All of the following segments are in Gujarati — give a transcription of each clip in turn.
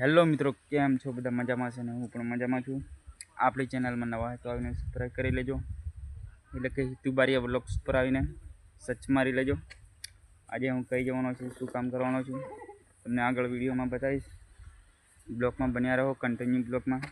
હેલો મિત્રો, કેમ છો? બધા મજામાં છે ને? હું પણ મજામાં છું. આપણી ચેનલમાં નવા હોય તો આવીને સબસ્ક્રાઈબ કરી લેજો, એટલે કે હિતુબારીયા વ્લોગ્સ પર આવીને સર્ચ મારી લેજો. આજે હું કઈ જવાનો છું, શું કામ કરવાનો છું, તમને આગળ વિડીયોમાં બતાવીશ. બ્લોગમાં બન્યા રહો, કન્ટિન્યુ બ્લોગમાં.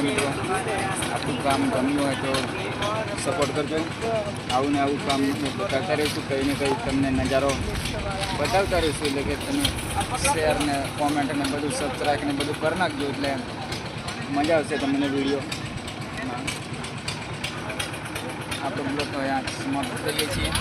મિત્રો, આપણું કામ ગમ્યું હોય તો સપોર્ટ કરજો. આવું ને આવું કામ કરતા રહીશું, કંઈ ને કંઈ તમને નજારો બતાવતા રહીશું. એટલે કે તમે શેર ને કોમેન્ટ ને બધું સબસ્ક્રાઈબ ને બધું કરી નાખજો, એટલે મજા આવશે તમને વિડીયો. આપણો બ્લોગ અહીંયા સમાપ્ત કરીએ છીએ.